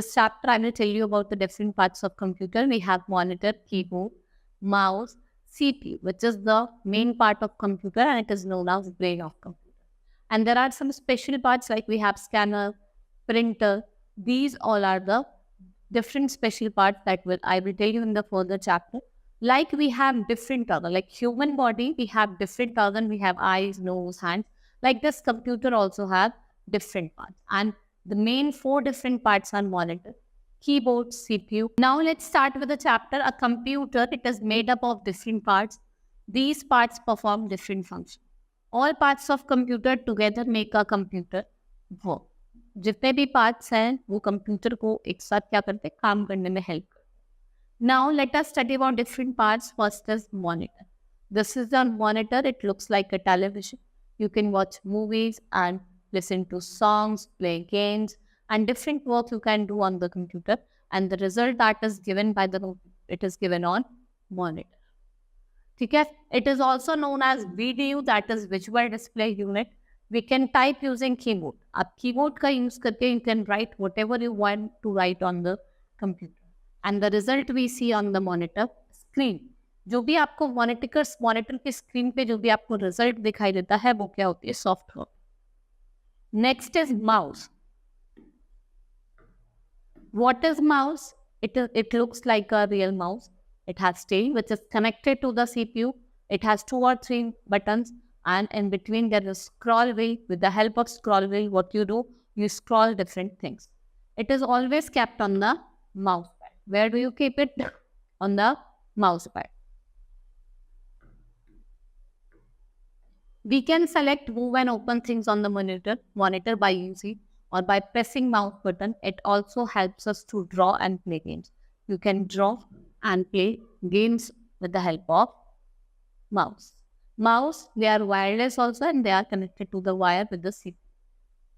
this chapter, I will tell you about the different parts of computer. We have monitor, keyboard, mouse, CPU, which is the main part of computer and it is known as brain of computer. And there are some special parts like we have scanner, printer. These all are the different special parts that I will tell you in the further chapter. Like we have different organ, like human body, we have different organ. We have eyes, nose, hands. Like this computer also have different parts. And the main 4 different parts are monitor, keyboard, CPU. Now let's start with the chapter. A computer, it is made up of different parts. These parts perform different functions. All parts of computer together make a computer work. जितने भी parts हैं वो computer को एक साथ क्या करते हैं, काम करने में हेल्प करते हैं. Now let us study about different parts. First is monitor. This is a monitor. It looks like a television. You can watch movies and listen to songs, play games, and different work you can do on the computer. And the result that is given by it is given on monitor. Okay? It is also known as VDU, that is Visual Display Unit. We can type using keyboard. आप keyboard का use करके you can write whatever you want to write on the computer. And the result we see on the monitor screen. जो भी आपको monitor के screen पे जो भी आपको result दिखाई देता है वो क्या होती है, software. Next is mouse. What is mouse? It looks like a real mouse. It has tail which is connected to the CPU. It has 2 or 3 buttons. And in between there is scroll wheel. With the help of scroll wheel, what you do, you scroll different things. It is always kept on the mouse pad. Where do you keep it? On the mouse pad. We can select, move and open things on the monitor by using or by pressing mouse button. It also helps us to draw and play games. You can draw and play games with the help of mouse. Mouse, they are wireless also and they are connected to the wire with the CPU.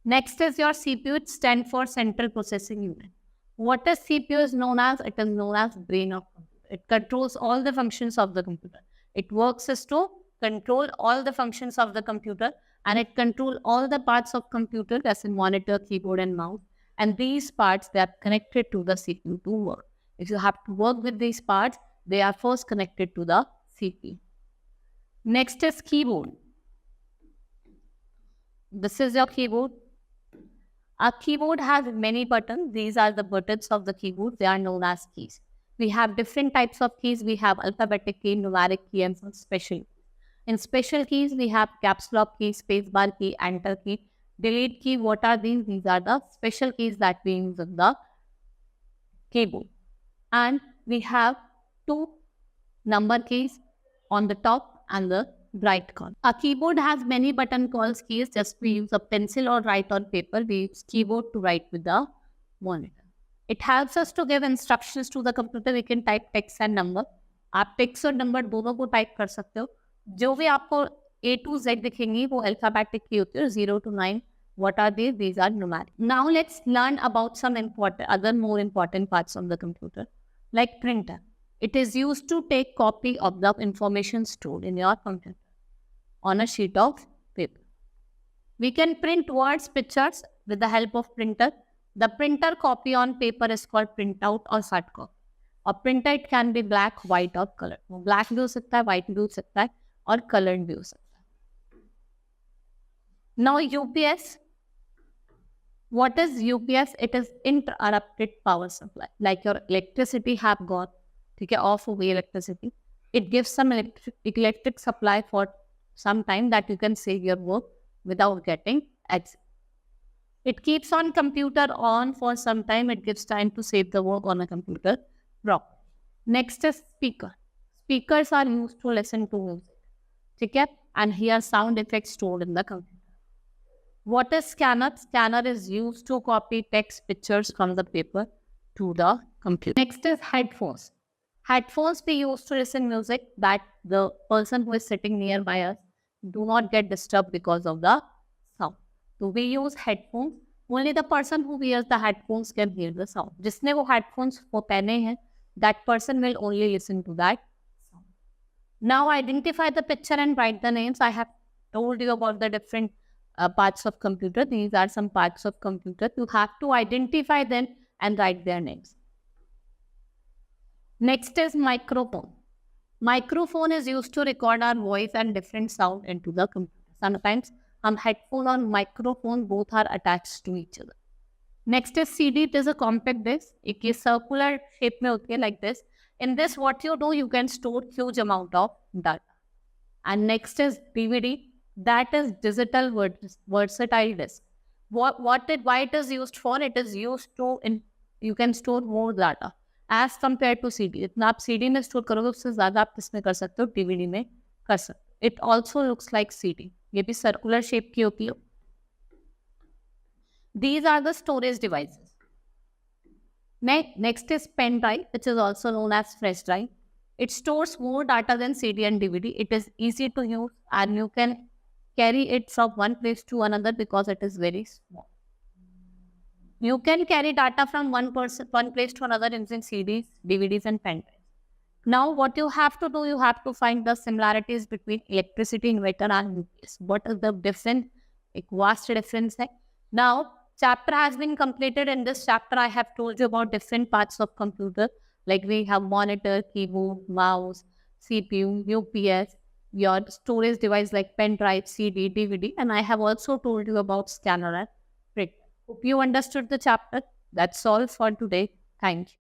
Next is your CPU. It stands for Central Processing Unit. What is CPU is known as? It is known as brain of computer. It controls all the functions of the computer. It works as to control all the functions of the computer and it controls all the parts of computer as in monitor, keyboard and mouse. And these parts, they are connected to the CPU to work. If you have to work with these parts, they are first connected to the CPU. Next is keyboard. This is your keyboard. A keyboard has many buttons. These are the buttons of the keyboard. They are known as keys. We have different types of keys. We have alphabetic key, numeric key, and some special keys. In special keys, we have caps lock key, spacebar key, enter key, delete key. What are these? These are the special keys that we use in the keyboard. And we have 2 number keys on the top and the right corner. A keyboard has many button calls keys. Just we use a pencil or write on paper. We use keyboard to write with the monitor. It helps us to give instructions to the computer. We can type text and number. आप text और number दोनों को type कर सकते हो. जो भी आपको A to Z दिखेंगी वो alphabetic की होती है. 0 to 9. What are these? These are numeric. Now let's learn about some other more important parts of the computer, like printer. It is used to take copy of the information stored in your computer on a sheet of paper. We can print words, pictures with the help of printer. The printer copy on paper is called printout or hard copy. Or printer, it can be black, white or colored. Black भी हो सकता है, white भी हो सकता है और colored भी हो सकता है. Now UPS. What is UPS? It is interrupted power supply. Like your electricity have gone, okay, off of electricity. It gives some electric supply for some time that you can save your work without getting exit. It keeps on computer on for some time. It gives time to save the work on a computer properly. Next is speaker. Speakers are used to listen to music, okay, and hear sound effects stored in the computer. What is scanner? Scanner is used to copy text, pictures from the paper to the computer. Next is headphones. Headphones we use to listen music that the person who is sitting nearby us do not get disturbed because of the sound. So we use headphones. Only the person who wears the headphones can hear the sound. जिसने वो headphones को पहने हैं, that person will only listen to that sound. Now identify the picture and write the names. I have told you about the different parts of computer. These are some parts of computer. You have to identify them and write their names. Next is microphone. Microphone is used to record our voice and different sound into the computer. Sometimes headphone और microphone both are attached to each other. Next is CD. It is a compact disc. एक ये circular shape में होती है like this. In this, what you do, you can store huge amount of data. And next is DVD. That is digital versatile disk. Why it is used for? It is used to you can store more data as compared to CD. इतना आप CD में store करोगे उससे ज़्यादा आप किसमें कर सकते हो? DVD में कर सकते हो. It also looks like CD. ये भी circular shape की होती है. These are the storage devices. Next is pen drive, which is also known as flash drive. It stores more data than CD and DVD. It is easy to use and you can carry it from one place to another because it is very small. You can carry data from one place to another using CDs, DVDs, and pen drives. Now, what you have to do, you have to find the similarities between electricity inverter and UPS. What is the difference? A vast difference. Now, chapter has been completed. In this chapter, I have told you about different parts of computer. Like we have monitor, keyboard, mouse, CPU, UPS, your storage device like pen drive, CD, DVD. And I have also told you about scanner and printer. Hope you understood the chapter. That's all for today. Thank you.